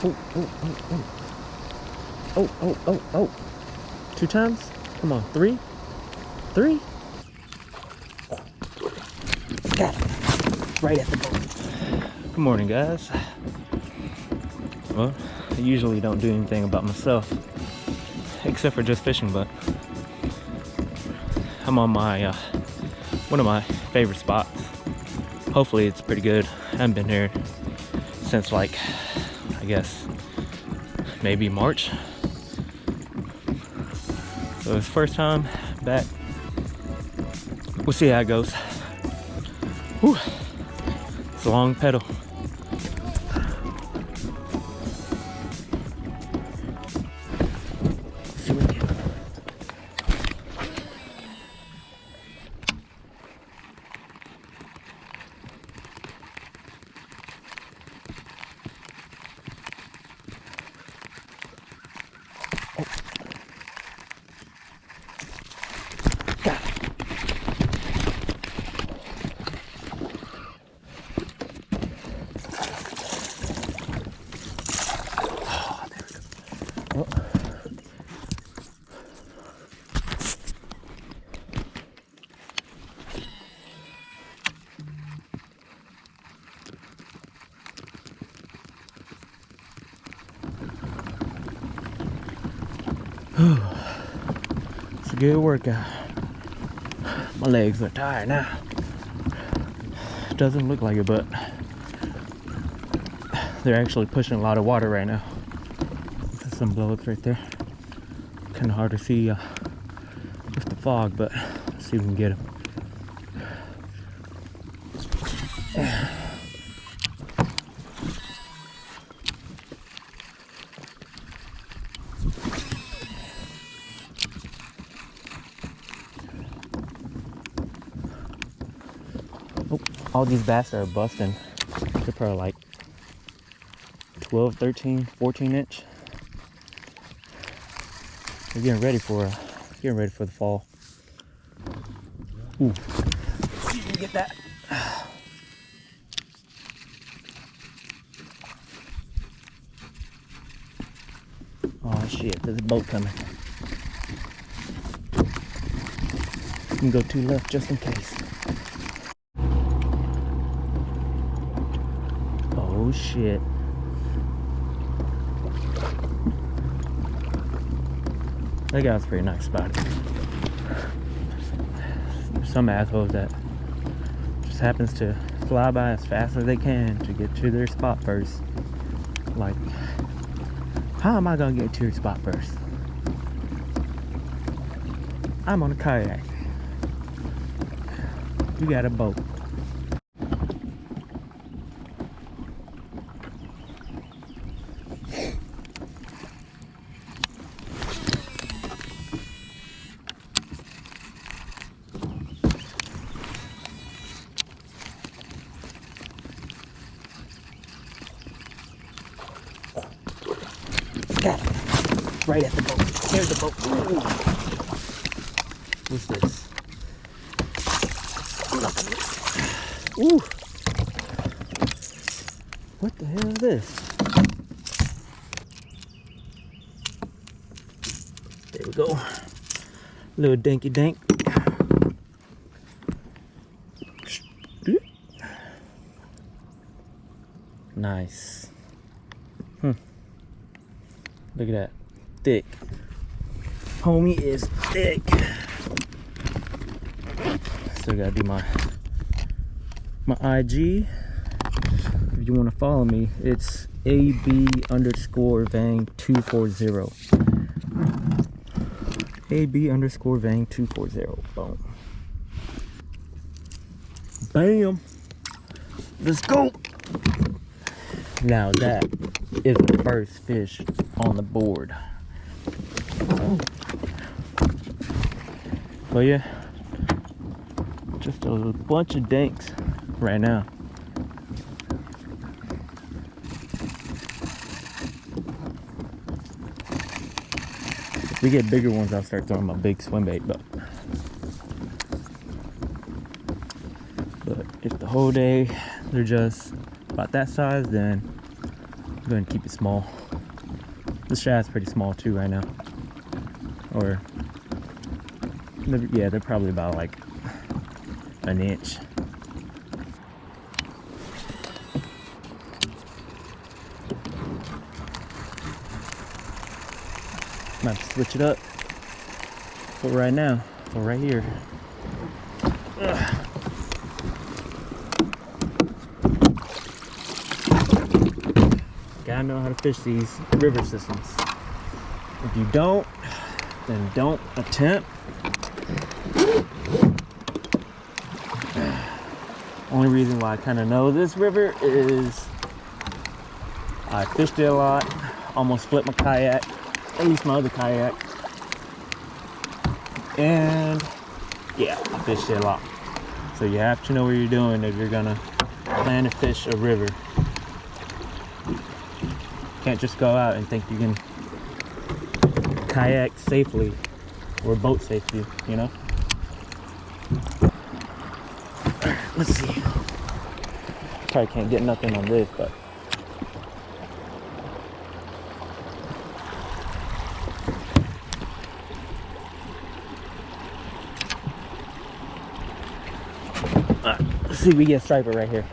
Oh, oh, oh, oh. Oh, oh, oh, oh. 2 times? Come on, 3? 3? Got it. Right at the boat. Good morning, guys. Well, I usually don't do anything about myself, except for just fishing, but I'm on my, one of my favorite spots. Hopefully it's pretty good. I haven't been here since like, I guess, maybe March. So it's first time back. We'll see how it goes. Whew. It's a long pedal. It's a good workout. My legs are tired now. Doesn't look like it, but they're actually pushing a lot of water right now. There's some blow-ups right there. Kind of hard to see with the fog, but let's see if we can get them. Oh, all these bass are busting. They're probably like 12, 13, 14 inch. We're getting ready for the fall. Ooh. See if we can get that. Oh shit, there's a boat coming. You can go 2 left just in case. Oh shit. That guy's pretty nice about it. There's some assholes that just happens to fly by as fast as they can to get to their spot first. Like, how am I gonna get to your spot first? I'm on a kayak. You got a boat. Got it. Right at the boat. There's the boat. Ooh. What's this? Ooh. What the hell is this? There we go. Little dinky dink. Nice. Look at that. Thick. Homie is thick. Still gotta do my IG. If you want to follow me, it's AB_Vang240. AB_Vang240. Boom. Bam. Let's go. Now that is the first fish on the board. But yeah, just a bunch of dinks right now. If we get bigger ones, I'll start throwing my big swim bait, but if the whole day they're just about that size, then I'm going to keep it small. This shad's pretty small too right now. Or, yeah, they're probably about like an inch. Might have to switch it up. But right now, we're right here. Ugh. Gotta know how to fish these river systems. If you don't, then don't attempt. Only reason why I kind of know this river is I fished it a lot, almost flipped my kayak, at least my other kayak, and yeah, I fished it a lot. So you have to know what you're doing if you're gonna plan to fish a river. Can't just go out and think you can kayak safely or boat safely, you know? Let's see. Probably can't get nothing on this, but let's see if we get a striper right here.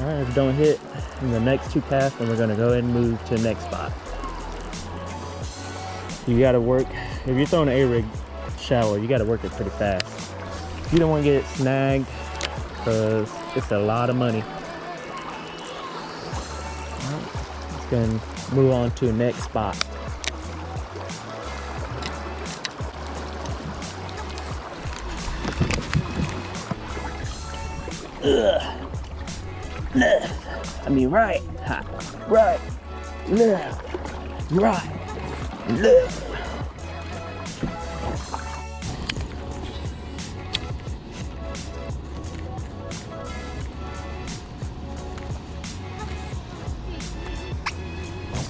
Alright, if it don't hit in the next two casts, then we're gonna go ahead and move to the next spot. You gotta work, if you're throwing an A-rig shallow, you gotta work it pretty fast. You don't want to get it snagged because it's a lot of money. Alright, let's go and move on to the next spot. Ugh. Left. I mean right. Right. Left. Right. Left.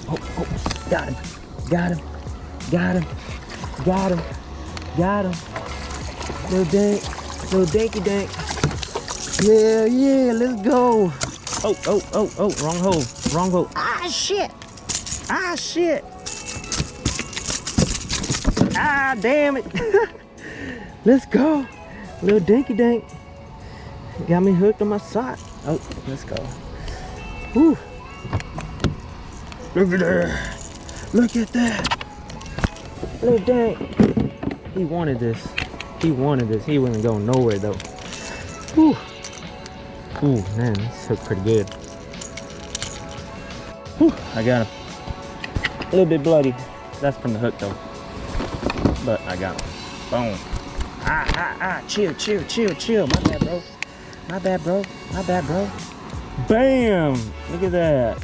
Oh, got him. Got him. Got him. Got him. Got him. Little dank. Little danky dank. Yeah, yeah, let's go. Oh, wrong hole, wrong hole. Ah, shit. Ah, shit. Ah, damn it. Let's go. Little dinky dank. Got me hooked on my sock. Oh, let's go. Whew. Look at that. Look at that. Little dank. He wanted this. He wanted this. He wasn't going nowhere though. Whew. Ooh, man, this hooked pretty good. Whew, I got him. A little bit bloody. That's from the hook though. But I got him. Boom. Chill. My bad, bro. My bad, bro. Bam! Look at that.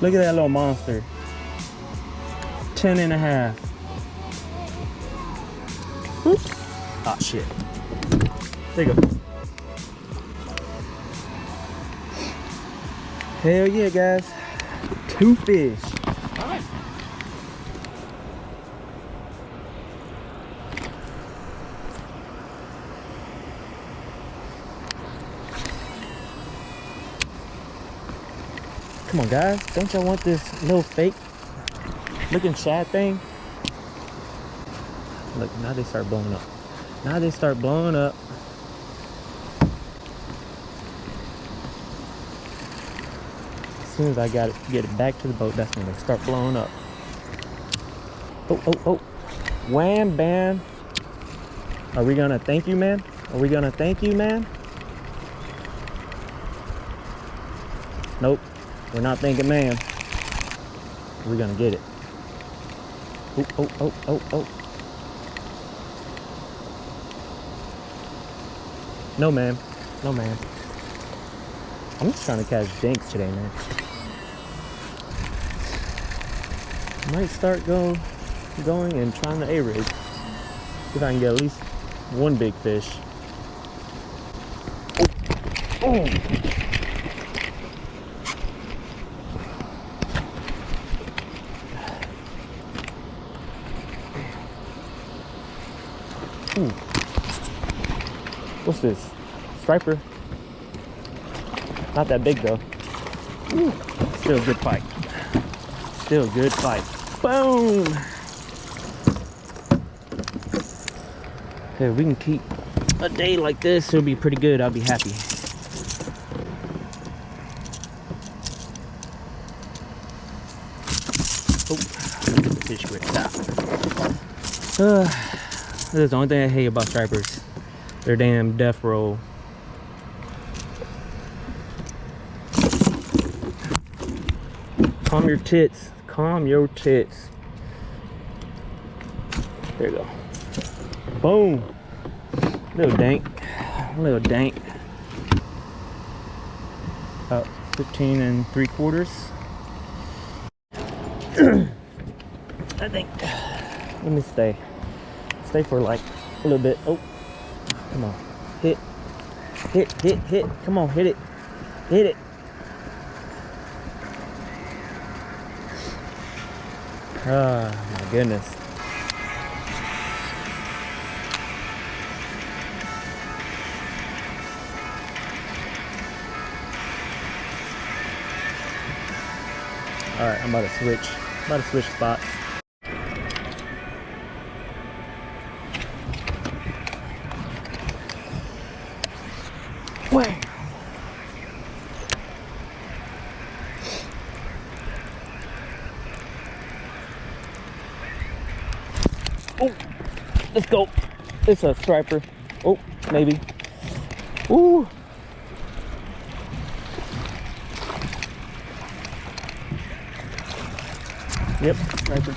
Look at that little monster. 10 and a half. Whoop. Ah, shit. There you go. Hell yeah, guys. 2 fish. Nice. Come on, guys. Don't y'all want this little fake looking shad thing? Look, now they start blowing up. Now they start blowing up. As soon as I get it back to the boat, that's when they start blowing up. Oh. Wham, bam. Are we gonna thank you, man? Are we gonna thank you, man? Nope. We're not thinking, man. We're gonna get it. Oh. No, man. No, man. I'm just trying to catch dinks today, man. Might start going and trying the A-rig. See if I can get at least one big fish. Ooh. What's this? Striper? Not that big though. Ooh. Still a good fight. Still a good fight. Boom! Okay, we can keep a day like this, it'll be pretty good. I'll be happy. Oh, get the fish grip. Stop. This is the only thing I hate about stripers. They're damn death roll. Calm your tits. Calm your tits. There you go. Boom. Little dank. Little dank. About 15 3/4. I think. Let me stay. Stay for like a little bit. Oh, come on. Hit. Hit, hit, hit. Come on, hit it. Hit it. Oh, my goodness. All right, I'm about to switch. Spots. Wham! Oh, let's go. It's a striper. Oh, maybe. Ooh. Yep, striper.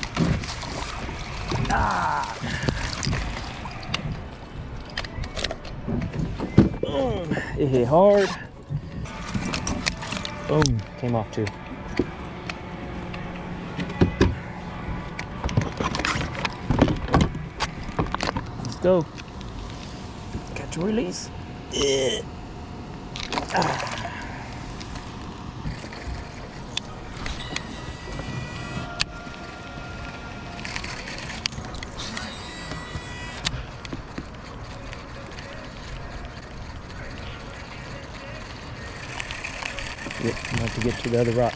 Ah. Boom. It hit hard. Boom. Came off too. Let's go. Catch and release. Ah. Yep, I'm about to get to the other rock.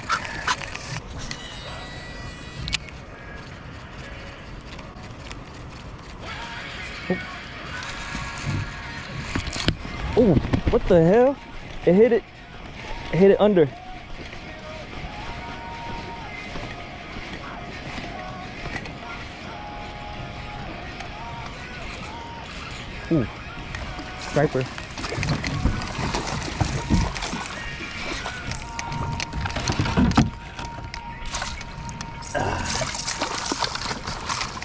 Oh, what the hell? It hit it. It hit it under. Ooh, striper.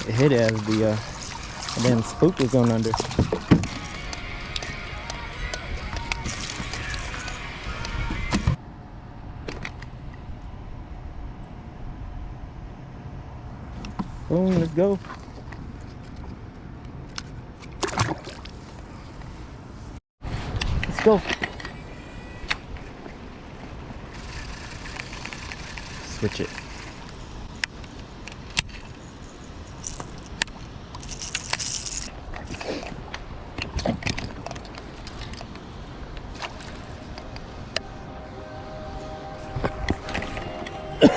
It hit it as the damn spook was going under. Boom, let's go. Let's go. Switch it.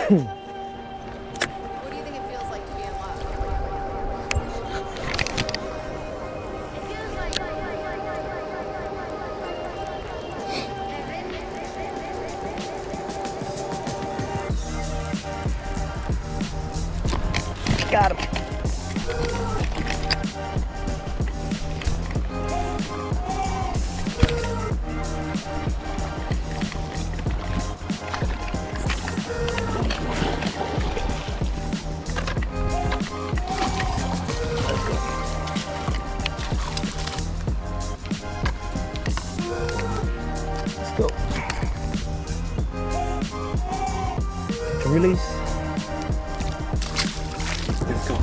What do you think it feels like to be in love? Got him. Let's go. Release. Let's go.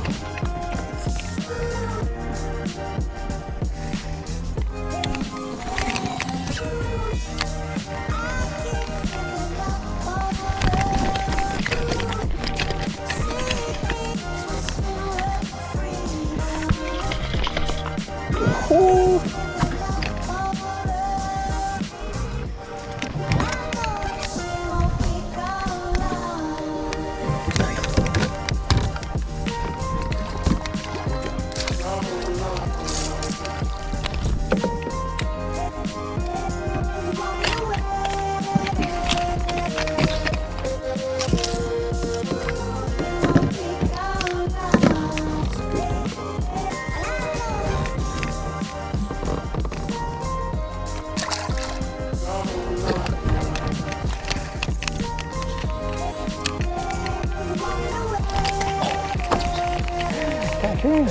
Chill.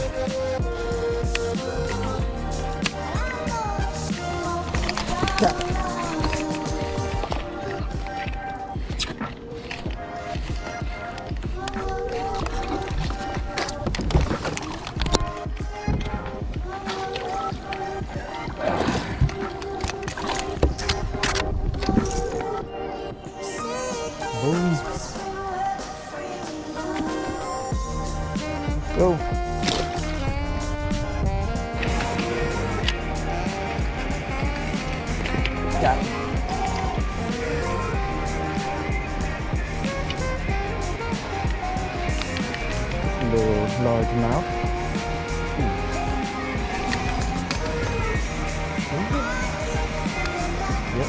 Boom. Go. Got it. A little largemouth. Yep.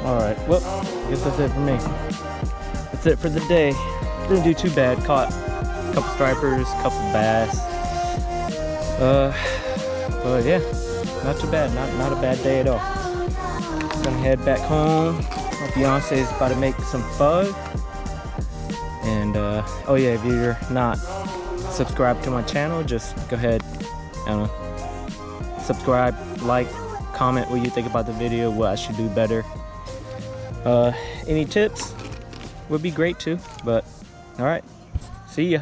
Alright, well, I guess that's it for me. That's it for the day. Didn't do too bad. Caught a couple stripers, a couple bass. But yeah, not too bad. Not a bad day at all. Gonna head back home. My fiance is about to make some pho. And oh yeah, if you're not subscribed to my channel, just go ahead, I don't know, subscribe, like, comment what you think about the video, what I should do better. Any tips would be great too, but all right, see ya.